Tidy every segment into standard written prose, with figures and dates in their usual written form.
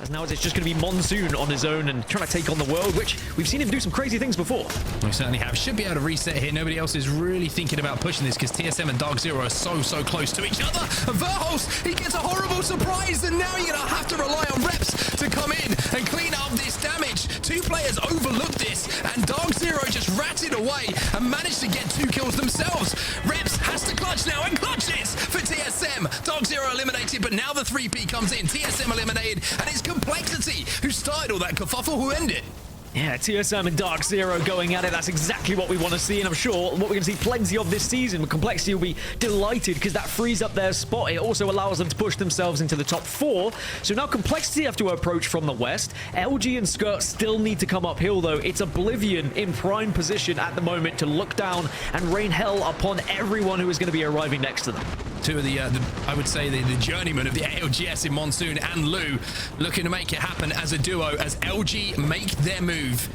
As now it's just going to be Monsoon on his own and trying to take on the world, which we've seen him do some crazy things before. We certainly have. Should be able to reset here. Nobody else is really thinking about pushing this because TSM and DarkZero are so close to each other. And Verhulst, he gets a horrible surprise, and now you're going to have to rely on Reps to come in and clean up this damage. Two players overlooked this, and DarkZero just ratted away and managed to get 2 kills themselves. Reps has to clutch now, and clutches for TSM. DarkZero eliminated, but now the 3P comes in. TSM eliminated, and it's Complexity who started all that kerfuffle, who ended. Yeah, TSM and DarkZero going at it. That's exactly what we want to see, and I'm sure what we're going to see plenty of this season. But Complexity will be delighted because that frees up their spot. It also allows them to push themselves into the top 4. So now Complexity have to approach from the west. LG and Skirt still need to come uphill, though. It's Oblivion in prime position at the moment to look down and rain hell upon everyone who is going to be arriving next to them. Two of the I would say, the journeymen of the ALGS in Monsoon and Lou looking to make it happen as a duo as LG make their move.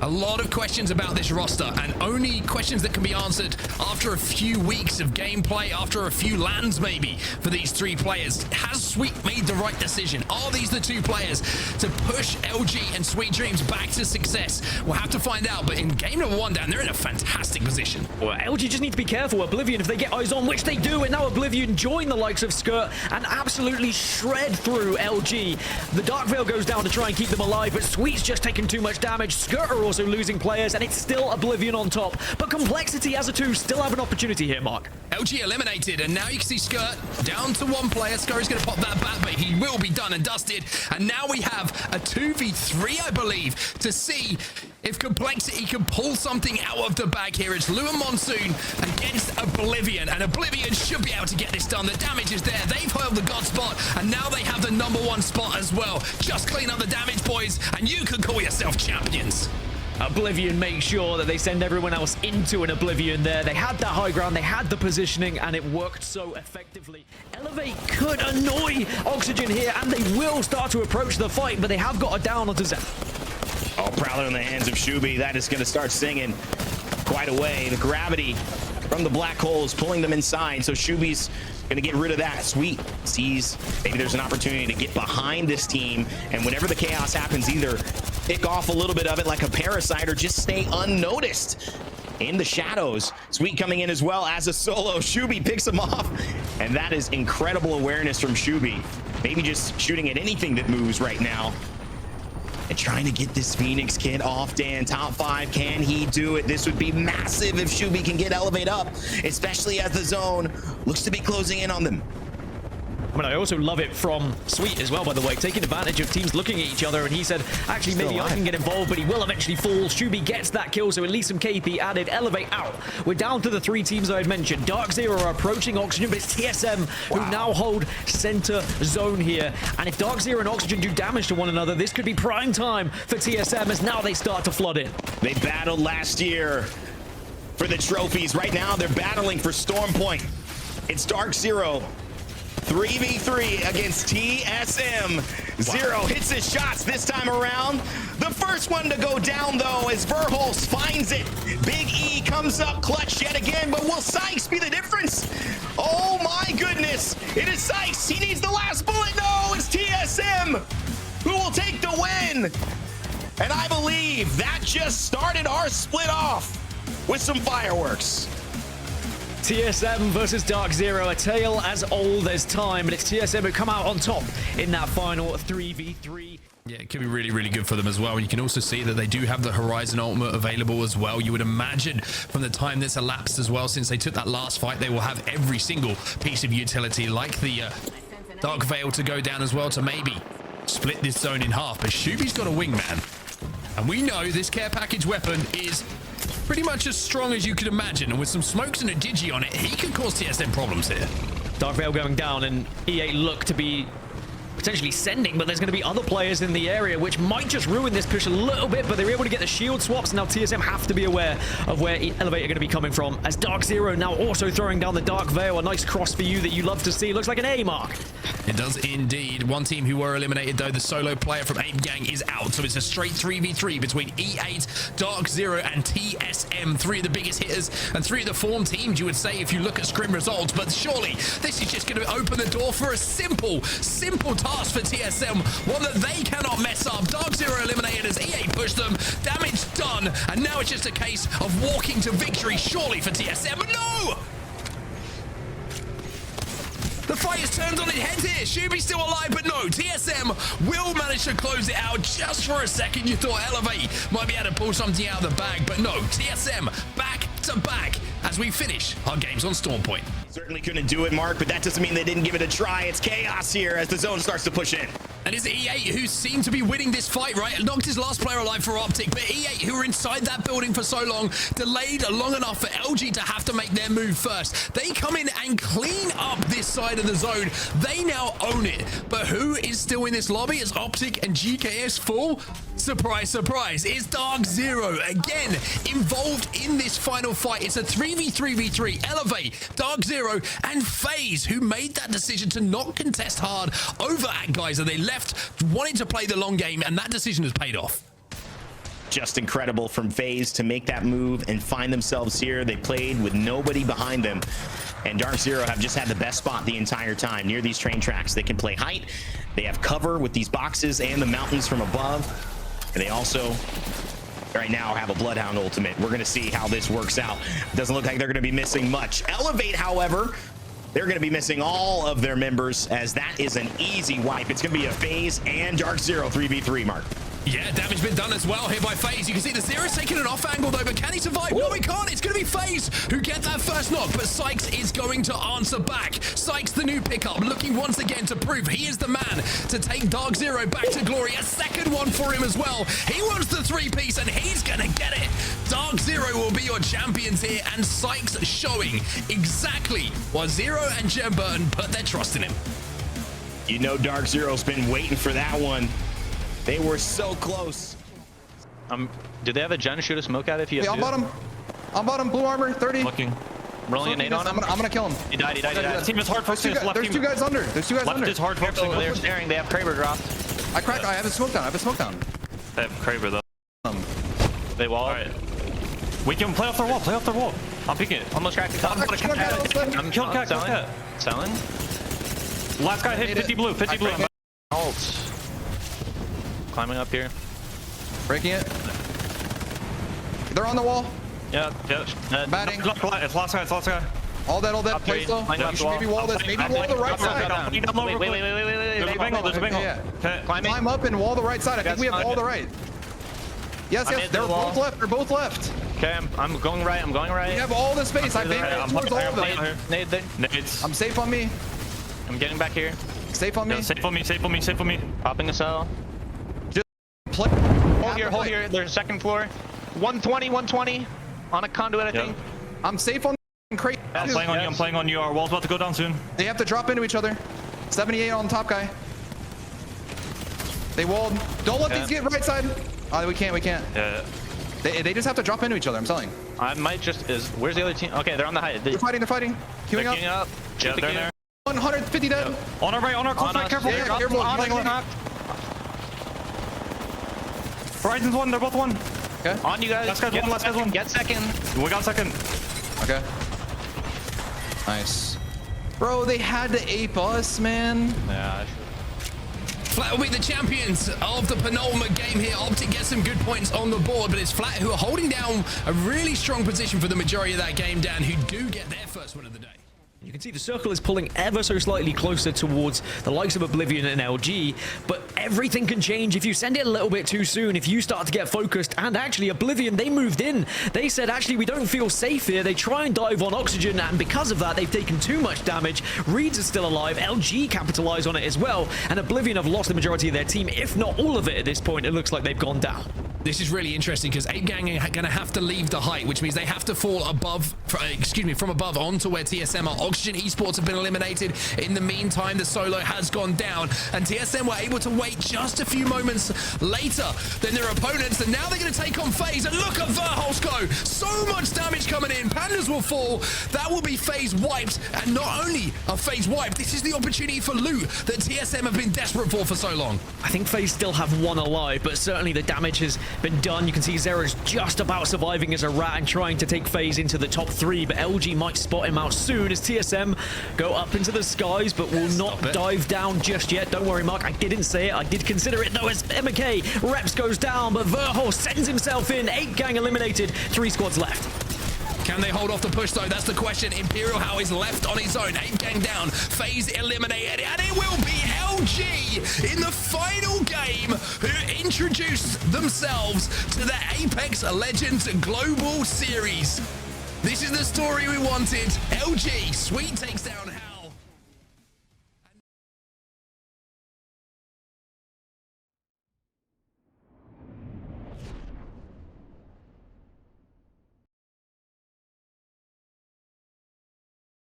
A lot of questions about this roster, and only questions that can be answered after a few weeks of gameplay, after a few lands maybe for these 3 players. Has Sweet made the right decision? Are these the 2 players to push LG and Sweet Dreams back to success? We'll have to find out, but in game number 1 down, they're in a fantastic position. Well, LG just need to be careful. Oblivion, if they get eyes on, which they do, and now Oblivion join the likes of Skirt and absolutely shred through LG. The Dark Veil goes down to try and keep them alive, but Sweet's just taking too much damage. Skirt are also losing players, and it's still Oblivion on top. But Complexity as a 2 still have an opportunity here, Mark. LG eliminated, and now you can see Skirt down to 1 player. Scurry's going to pop that back, but he will be done and dusted. And now we have a 2v3, I believe, to see if Complexity can pull something out of the bag here. It's Lou and Monsoon against Oblivion, and Oblivion should be able to get this done. The damage is there. They've held the God spot, and now they have the number 1 spot as well. Just clean up the damage, boys, and you can call yourself champions. Oblivion make sure that they send everyone else into an Oblivion there. They had that high ground, they had the positioning, and it worked so effectively. Elevate could annoy Oxygen here, and they will start to approach the fight, but they have got a down onto Zep. Oh, Prowler in the hands of Shubi. That is going to start singing quite a way. The gravity from the black hole is pulling them inside, so Shubi's going to get rid of that. Sweet sees maybe there's an opportunity to get behind this team, and whenever the chaos happens, either pick off a little bit of it like a parasite or just stay unnoticed in the shadows. Sweet coming in as well as a solo. Shubi picks him off, and that is incredible awareness from Shubi. Maybe just shooting at anything that moves right now and trying to get this Phoenix kid off. Dan, top 5, can he do it? This would be massive if Shubi can get Elevate up, especially as the zone looks to be closing in on them. I mean, I also love it from Sweet as well, by the way, taking advantage of teams looking at each other, and he said, actually, maybe I can get involved, but he will eventually fall. Shubi gets that kill, so at least some KP added. Elevate out. We're down to the 3 teams I had mentioned. DarkZero are approaching Oxygen, but it's TSM who now hold center zone here. And if DarkZero and Oxygen do damage to one another, this could be prime time for TSM as now they start to flood in. They battled last year for the trophies. Right now, they're battling for Storm Point. It's DarkZero 3v3 against TSM. Zero hits his shots this time around. The first one to go down, though, as Verhulst finds it. Big E comes up clutch yet again, but will Sykes be the difference? Oh my goodness, it is Sykes. He needs the last bullet. No, it's TSM who will take the win. And I believe that just started our split off with some fireworks. TSM versus DarkZero, a tale as old as time, but it's TSM who come out on top in that final 3v3. Yeah, it could be really good for them as well. And you can also see that they do have the Horizon ultimate available as well. You would imagine from the time that's elapsed as well, since they took that last fight, they will have every single piece of utility, like the Dark Veil to go down as well to maybe split this zone in half. But Shubi's got a wingman, and we know this care package weapon is pretty much as strong as you could imagine, and with some smokes and a digi on it, he could cause TSM problems here. Dark Veil going down, and EA look to be potentially sending, but there's going to be other players in the area, which might just ruin this push a little bit, but they're able to get the shield swaps. Now TSM have to be aware of where Elevate are going to be coming from, as DarkZero now also throwing down the Dark Veil. A nice cross for you that you love to see. Looks like an A mark. It does indeed. One team who were eliminated, though, the solo player from Ape Gang is out. So it's a straight 3v3 between E8, DarkZero, and TSM. Three of the biggest hitters and three of the form teams, you would say, if you look at scrim results. But surely this is just going to open the door for a simple task for TSM. One that they cannot mess up. DarkZero eliminated as E8 pushed them. Damage done. And now it's just a case of walking to victory, surely, for TSM. But no! The fight is turned on its head here. Shuby's still alive, but no. TSM will manage to close it out just for a second. You thought Elevate might be able to pull something out of the bag, but no. TSM back to back as we finish our games on Storm Point. Certainly couldn't do it, Mark, but that doesn't mean they didn't give it a try. It's chaos here as the zone starts to push in. And it's E8 who seem to be winning this fight, right? Knocked his last player alive for OpTic, but E8 who were inside that building for so long, delayed long enough for LG to have to make their move first. They come in and clean up this side of the zone. They now own it. But who is still in this lobby? Is OpTic and GKS full? Surprise, surprise. It's DarkZero again involved in this final fight. It's a 3v3v3. Elevate, DarkZero, and FaZe who made that decision to not contest hard over at Geyser. They left wanting to play the long game, and that decision has paid off. Just incredible from FaZe to make that move and find themselves here. They played with nobody behind them, and DarkZero have just had the best spot the entire time near these train tracks. They can play height, they have cover with these boxes and the mountains from above, and they also right now have a Bloodhound ultimate. We're going to see how this works out. Doesn't look like they're going to be missing much. Elevate, however, they're going to be missing all of their members, as that is an easy wipe. It's going to be a FaZe and DarkZero 3v3, Mark. Yeah, damage been done as well here by FaZe. You can see the Zero's taking an off angle though, but can he survive? Ooh. No, he can't. It's going to be FaZe who get that first knock, but Sykes is going to answer back. Sykes, the new pickup, looking once again to prove he is the man to take DarkZero back to glory. A second one for him as well. He wants the three-piece, and he's going to get it. DarkZero will be your champions here, and Sykes showing exactly why Zero and Jem Burton put their trust in him. You know DarkZero's been waiting for that one. They were so close. Do they have a gen shoot a smoke at if you have On bottom, blue armor, 30. Looking. Rolling a nade on him. I'm gonna kill him. He died. Team is hard focused. There's two guys under. Left is hard focusing. They're staring. They have Kraber dropped. I have a smoke down. They have Kraber though. They wall. Alright. We can play off their wall. I'm picking it. Almost cracked the top. I'm killing cat. Selling. Last guy hit 50 blue. Ult. Climbing up here. Breaking it. They're on the wall. Yeah. Batting. It's last guy. All that. Play slow. You should maybe wall this. Maybe wall the right side. Wait. There's a bingo. Yeah. Okay. Climb up and wall the right side. I think we have all the right. Yes. They're both left. Okay, I'm going right. We have all the space. I think towards all of them. Nades. I'm safe on me. I'm getting back here. Safe on me. Safe on me. Popping a cell. Play. Hold here. There's second floor. 120 on a conduit, I think. I'm safe on crate. I'm playing on you. Our wall's about to go down soon. They have to drop into each other. 78 on top guy. They walled. Don't let these get right side. Oh, we can't. Yeah. They just have to drop into each other. I'm telling. I might just where's the other team? Okay, they're on the height. They're fighting. Queuing up. Yeah, they're there. 150 dead. On our right, on our close right. Careful. Yeah, careful. Horizon's one. They're both one. Okay. On you guys. Last guy's one. Get second. We got second. Okay. Nice. Bro, they had to ape us, man. Yeah. Flat will be the champions of the penultimate game here. OpTic gets some good points on the board, but it's Flat who are holding down a really strong position for the majority of that game down, who do get their first win of the day. You can see the circle is pulling ever so slightly closer towards the likes of Oblivion and LG, but everything can change if you send it a little bit too soon, if you start to get focused. And actually Oblivion, they moved in. They said, actually, we don't feel safe here. They try and dive on Oxygen, and because of that, they've taken too much damage. Reeds is still alive. LG capitalize on it as well, and Oblivion have lost the majority of their team, if not all of it at this point. It looks like they've gone down. This is really interesting because 8gang are going to have to leave the height, which means they have to fall above, from above onto where TSM are. Oxygen Esports have been eliminated. In the meantime, the solo has gone down, and TSM were able to wait just a few moments later than their opponents, and now they're going to take on FaZe. And look at Verholz go! So much damage coming in. Pandas will fall. That will be FaZe wiped, and not only are FaZe wiped, this is the opportunity for loot that TSM have been desperate for so long. I think FaZe still have one alive, but certainly the damage has been done. You can see Zero's just about surviving as a rat and trying to take FaZe into the top 3, but LG might spot him out soon as TSM go up into the skies, but will not dive down just yet. Don't worry, Mark, I didn't say it. I did consider it, though, as MK Reps goes down, but Verholz sends himself in. 8gang eliminated, 3 squads left. Can they hold off the push, though? That's the question. Imperial How is left on his own. 8gang down. FaZe eliminated. And it will be LG in the final game who introduced themselves to the Apex Legends Global Series. This is the story we wanted. LG, Sweet takes down How.